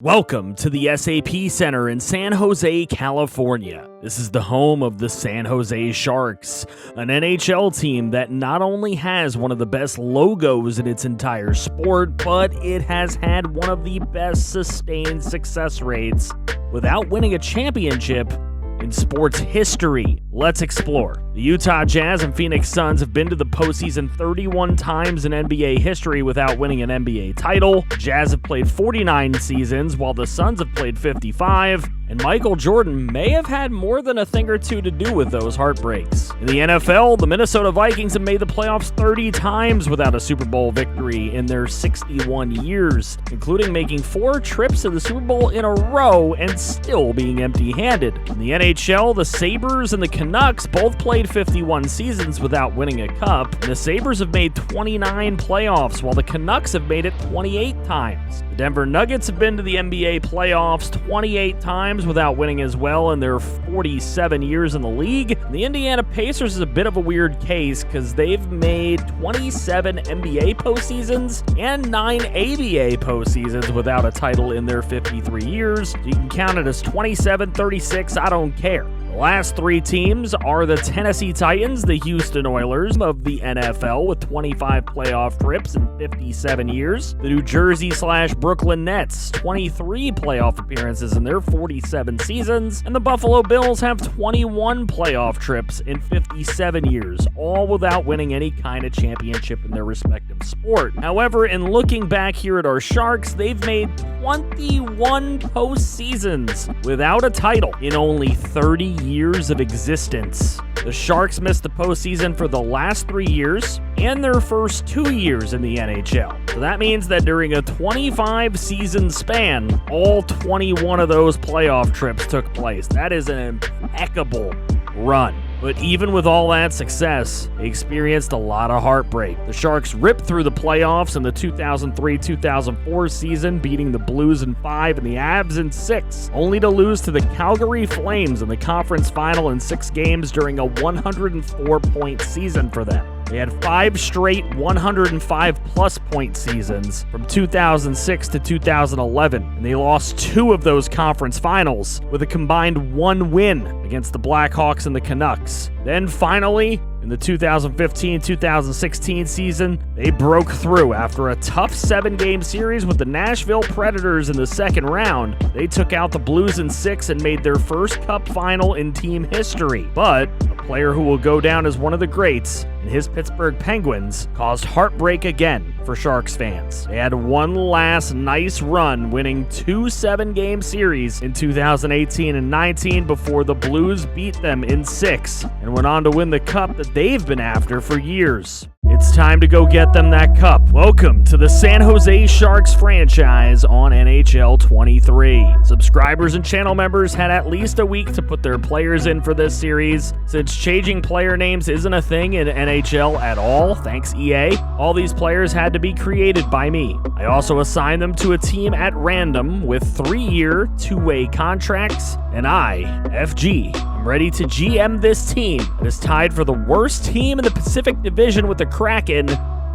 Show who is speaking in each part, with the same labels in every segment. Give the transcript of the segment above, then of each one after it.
Speaker 1: Welcome to the SAP Center in San Jose, California. This is the home of the San Jose Sharks, an NHL team that not only has one of the best logos in its entire sport, but it has had one of the best sustained success rates without winning a championship in sports history. Let's explore. The Utah Jazz and Phoenix Suns have been to the postseason 31 times in NBA history without winning an NBA title. The Jazz have played 49 seasons, while the Suns have played 55. And Michael Jordan may have had more than a thing or two to do with those heartbreaks. In the NFL, the Minnesota Vikings have made the playoffs 30 times without a Super Bowl victory in their 61 years, including making 4 trips to the Super Bowl in a row and still being empty-handed. In the NHL, the Sabres and the Canucks both played 51 seasons without winning a cup. The Sabres have made 29 playoffs, while the Canucks have made it 28 times. The Denver Nuggets have been to the NBA playoffs 28 times without winning as well in their 47 years in the league. The Indiana Pacers is a bit of a weird case because they've made 27 NBA postseasons and 9 ABA postseasons without a title in their 53 years. You can count it as 27, 36, I don't care. The last 3 teams are the Tennessee Titans, the Houston Oilers of the NFL with 25 playoff trips in 57 years, the New Jersey/Brooklyn Nets, 23 playoff appearances in their 47 seasons, and the Buffalo Bills have 21 playoff trips in 57 years, all without winning any kind of championship in their respective sport. However, in looking back here at our Sharks, they've made 21 postseasons without a title in only 30 years of existence. The Sharks missed the postseason for the last 3 years and their first 2 years in the NHL. So that means that during a 25-season span, all 21 of those playoff trips took place. That is an impeccable run. But even with all that success, they experienced a lot of heartbreak. The Sharks ripped through the playoffs in the 2003-2004 season, beating the Blues in 5 and the Avs in 6, only to lose to the Calgary Flames in the conference final in 6 games during a 104-point season for them. They had 5 straight 105-plus point seasons from 2006 to 2011, and they lost 2 of those conference finals with a combined 1 win against the Blackhawks and the Canucks. Then finally, in the 2015-2016 season, they broke through after a tough 7-game series with the Nashville Predators in the second round. They took out the Blues in 6 and made their first cup final in team history. But a player who will go down as one of the greats and his Pittsburgh Penguins caused heartbreak again for Sharks fans. They had one last nice run, winning 2 7-game series in 2018 and 19 before the Blues beat them in 6 and went on to win the cup that they've been after for years. It's time to go get them that cup. Welcome to the San Jose Sharks franchise on NHL 23. Subscribers and channel members had at least a week to put their players in for this series. Since changing player names isn't a thing in NHL at all, thanks EA, all these players had to be created by me. I also assigned them to a team at random with 3-year, 2-way contracts, and I, FG, am ready to GM this team that is tied for the worst team in the Pacific Division with the Kraken.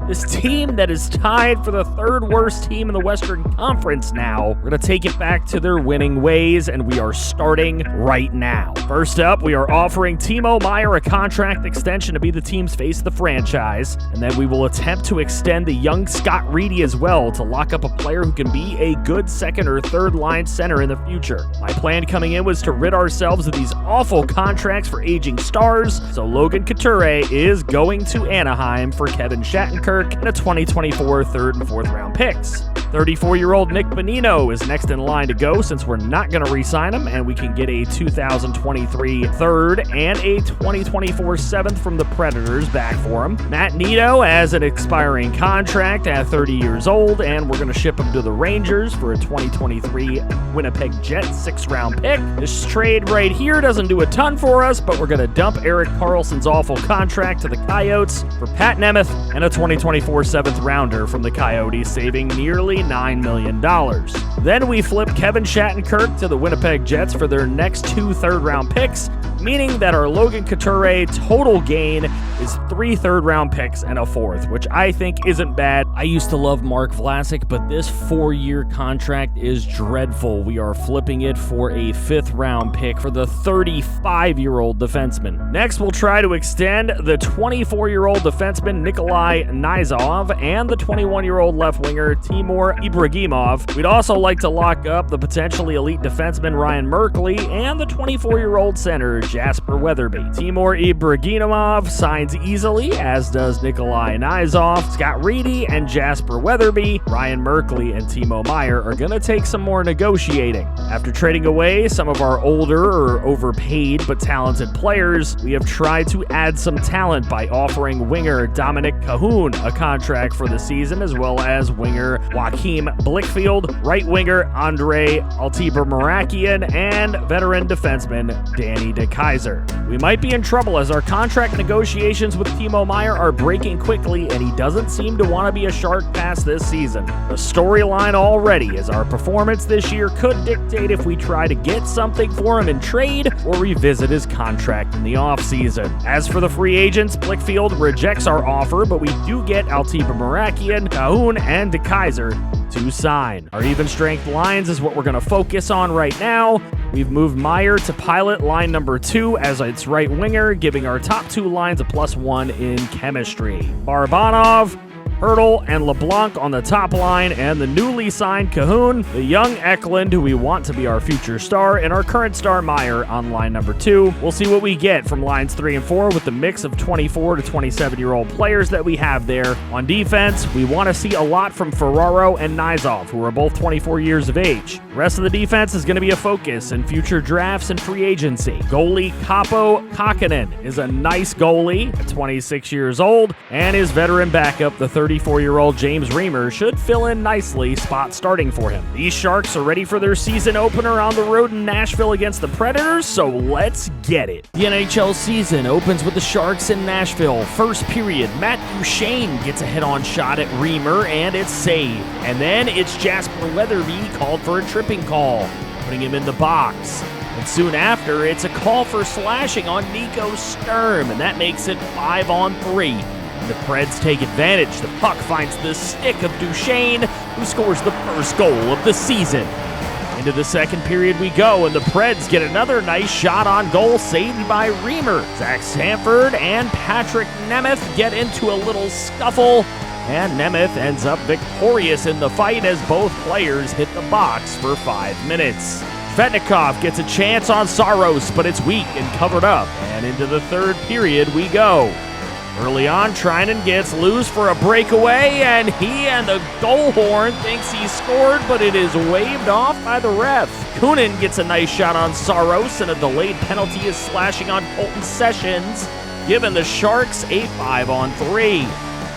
Speaker 1: This team that is tied for the 3rd worst team in the Western Conference now. We're going to take it back to their winning ways, and we are starting right now. First up, we are offering Timo Meier a contract extension to be the team's face of the franchise, and then we will attempt to extend the young Scott Reedy as well to lock up a player who can be a good 2nd or 3rd line center in the future. My plan coming in was to rid ourselves of these awful contracts for aging stars, so Logan Couture is going to Anaheim for Kevin Shattenkirk and a 2024 3rd and 4th round picks. 34-year-old Nick Bonino is next in line to go since we're not going to re-sign him, and we can get a 2023 3rd and a 2024 7th from the Predators back for him. Matt Nito has an expiring contract at 30 years old, and we're going to ship him to the Rangers for a 2023 Winnipeg Jets 6th round pick. This trade right here doesn't do a ton for us, but we're going to dump Erik Karlsson's awful contract to the Coyotes for Pat Nemeth and a 2024 7th rounder from the Coyotes, saving nearly $9 million. Then we flip Kevin Shattenkirk to the Winnipeg Jets for their next 2 third-round picks, meaning that our Logan Couture total gain is 3 third-round picks and a 4th, which I think isn't bad. I used to love Mark Vlasic, but this 4-year contract is dreadful. We are flipping it for a 5th-round pick for the 35-year-old defenseman. Next, we'll try to extend the 24-year-old defenseman Nikolai Nizov and the 21-year-old left winger Timur Ibragimov. We'd also like to lock up the potentially elite defenseman Ryan Merkley and the 24-year-old center Jasper Weatherby. Timur Ibragimov signs easily, as does Nikolai Nizov. Scott Reedy and Jasper Weatherby, Ryan Merkley and Timo Meier are going to take some more negotiating. After trading away some of our older or overpaid but talented players, we have tried to add some talent by offering winger Dominic Cahoon a contract for the season, as well as winger Joachim Blickfield, right winger Andre Altiber-Marakian, and veteran defenseman Danny DeKaiser. We might be in trouble as our contract negotiations with Timo Meier are breaking quickly, and he doesn't seem to want to be a Shark past this season. The storyline already is our performance this year could dictate if we try to get something for him in trade or revisit his contract in the offseason. As for the free agents, Blickfield rejects our offer, but we do get Altiber-Marakian, Cahoon, and DeKaiser to sign. Our even strength lines is what we're going to focus on right now. We've moved Meier to pilot line number 2 as its right winger, giving our top 2 lines a +1 in chemistry. Barabanov, Hurdle, and LeBlanc on the top line, and the newly signed Cahoon, the young Eklund, who we want to be our future star, and our current star Meier on line number 2. We'll see what we get from lines 3 and 4 with the mix of 24 to 27-year-old players that we have there. On defense, we want to see a lot from Ferraro and Nizov, who are both 24 years of age. The rest of the defense is going to be a focus in future drafts and free agency. Goalie Kaapo Kakkonen is a nice goalie at 26 years old, and his veteran backup, the 34-year-old James Reimer, should fill in nicely, spot starting for him. These Sharks are ready for their season opener on the road in Nashville against the Predators, so let's get it. The NHL season opens with the Sharks in Nashville. First period, Matt Duchene gets a head-on shot at Reimer, and it's saved. And then it's Jasper Weatherby called for a tripping call, putting him in the box. And soon after, it's a call for slashing on Nico Sturm, and that makes it 5-on-3. The Preds take advantage. The puck finds the stick of Duchene, who scores the first goal of the season. Into the second period we go, and the Preds get another nice shot on goal, saved by Reimer. Zach Sanford and Patrick Nemeth get into a little scuffle, and Nemeth ends up victorious in the fight as both players hit the box for 5 minutes. Vetnikov gets a chance on Saros, but it's weak and covered up, and into the third period we go. Early on, Treinen gets loose for a breakaway, and he and the goal horn thinks he scored, but it is waved off by the ref. Kunin gets a nice shot on Saros, and a delayed penalty is slashing on Colton Sessions, giving the Sharks a 5-on-3.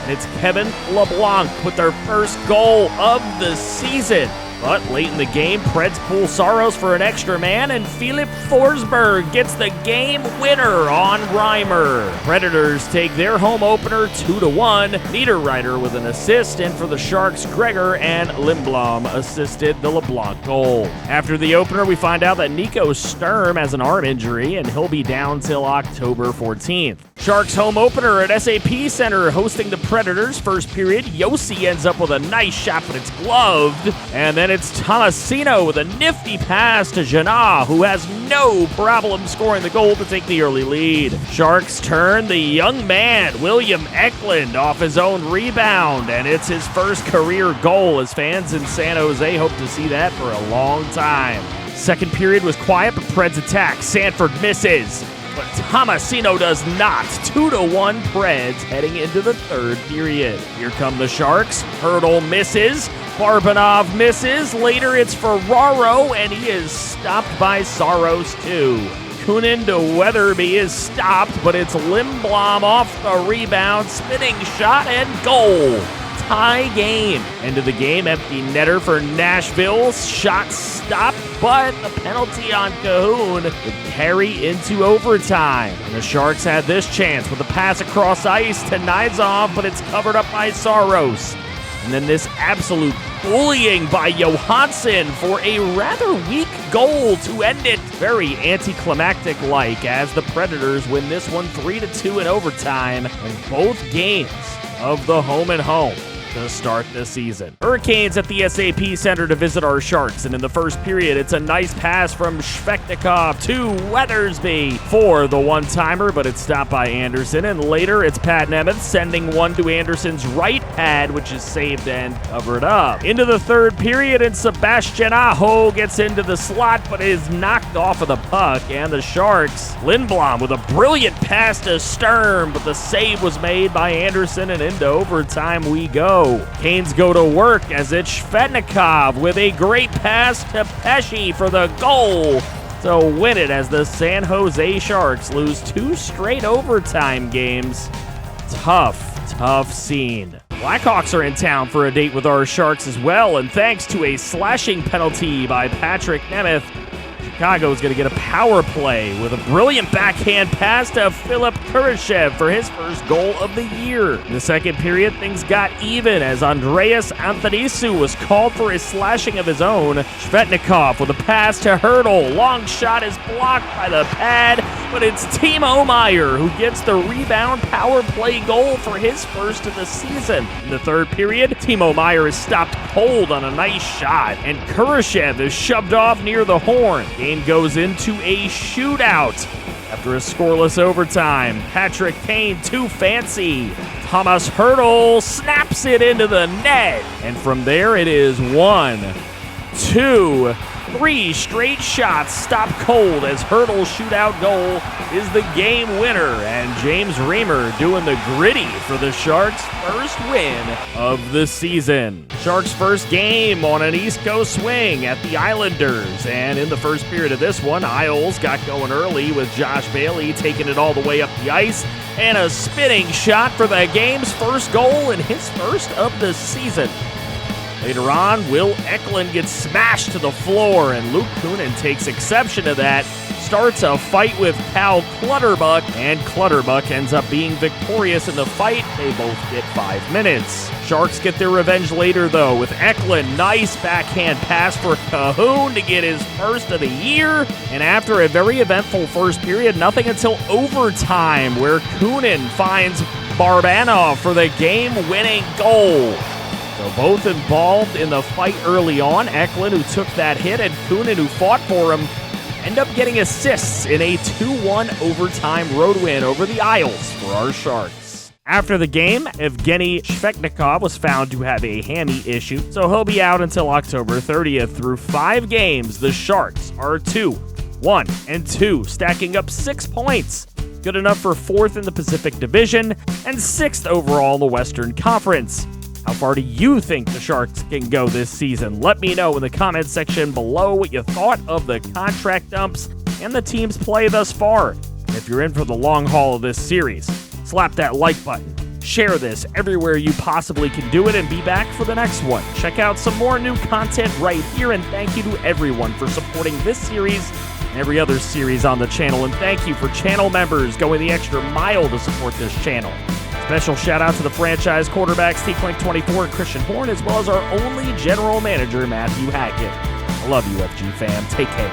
Speaker 1: And it's Kevin LeBlanc with their first goal of the season. But late in the game, Preds pull Saros for an extra man, and Filip Forsberg gets the game winner on Reimer. Predators take their home opener 2-1. Niederreiter with an assist, and for the Sharks, Gregor and Lindblom assisted the LeBlanc goal. After the opener, we find out that Nico Sturm has an arm injury, and he'll be down till October 14th. Sharks home opener at SAP Center hosting the Predators. First period, Yossi ends up with a nice shot, but it's gloved. And then it's Tomasino with a nifty pass to Janot, who has no problem scoring the goal to take the early lead. Sharks turn the young man, William Eklund, off his own rebound, and it's his first career goal, as fans in San Jose hope to see that for a long time. Second period was quiet, but Preds attack. Sanford misses, but Tomasino does not. 2-1 Preds heading into the third period. Here come the Sharks. Hurdle misses. Barbanov misses. Later it's Ferraro, and he is stopped by Saros too. Kunin to Weatherby is stopped, but it's Lindblom off the rebound. Spinning shot and goal. Tie game. End of the game, empty netter for Nashville. Shot stopped, but the penalty on Cahoon would carry into overtime. And the Sharks had this chance with a pass across ice to Nizov, but it's covered up by Saros. And then this absolute bullying by Johansson for a rather weak goal to end it. Very anticlimactic-like as the Predators win this one 3-2 in overtime in both games of the home and home to start the season. Hurricanes at the SAP Center to visit our Sharks, and in the first period, it's a nice pass from Svechnikov to Weathersby for the one-timer, but it's stopped by Anderson, and later it's Pat Nemeth sending one to Anderson's right pad, which is saved and covered up. Into the third period, and Sebastian Aho gets into the slot, but is knocked off of the puck, and the Sharks, Lindblom with a brilliant pass to Sturm, but the save was made by Anderson, and into overtime we go. Canes go to work as it's Svechnikov with a great pass to Pesce for the goal to win it as the San Jose Sharks lose 2 straight overtime games. Tough scene. Blackhawks are in town for a date with our Sharks as well, and thanks to a slashing penalty by Patrick Nemeth, Chicago is going to get a power play with a brilliant backhand pass to Philip Kurashev for his first goal of the year. In the second period, things got even as Andreas Anthoniou was called for a slashing of his own. Svechnikov with a pass to Hurdle. Long shot is blocked by the pad, but it's Timo Meier who gets the rebound power play goal for his first of the season. In the third period, Timo Meier is stopped cold on a nice shot, and Kurashev is shoved off near the horn. Game goes into a shootout. After a scoreless overtime, Patrick Kane too fancy. Thomas Hurdle snaps it into the net. And from there it is 1, 2, 3 straight shots stop cold as Hurdle's shootout goal is the game winner. And James Reimer doing the gritty for the Sharks' first win of the season. Sharks' first game on an East Coast swing at the Islanders. And in the first period of this one, Isles got going early with Josh Bailey taking it all the way up the ice. And a spinning shot for the game's first goal and his first of the season. Later on, Will Eklund gets smashed to the floor, and Luke Kunin takes exception to that, starts a fight with Cal Clutterbuck, and Clutterbuck ends up being victorious in the fight. They both get 5 minutes. Sharks get their revenge later, though, with Eklund. Nice backhand pass for Cahoon to get his first of the year. And after a very eventful first period, nothing until overtime, where Kunin finds Barbanov for the game-winning goal. So both involved in the fight early on. Eklund, who took that hit, and Kunin, who fought for him, end up getting assists in a 2-1 overtime road win over the Isles for our Sharks. After the game, Evgeny Svechnikov was found to have a hammy issue, so he'll be out until October 30th. Through 5 games, the Sharks are 2-1-2, stacking up 6 points. Good enough for 4th in the Pacific Division and 6th overall in the Western Conference. How far do you think the Sharks can go this season? Let me know in the comments section below what you thought of the contract dumps and the team's play thus far. And if you're in for the long haul of this series, slap that like button, share this everywhere you possibly can do it, and be back for the next one. Check out some more new content right here, and thank you to everyone for supporting this series and every other series on the channel. And thank you for channel members going the extra mile to support this channel. Special shout out to the franchise quarterbacks T-Clink24 and Christian Horn, as well as our only general manager, Matthew Hackett. I love you, FG fam. Take care.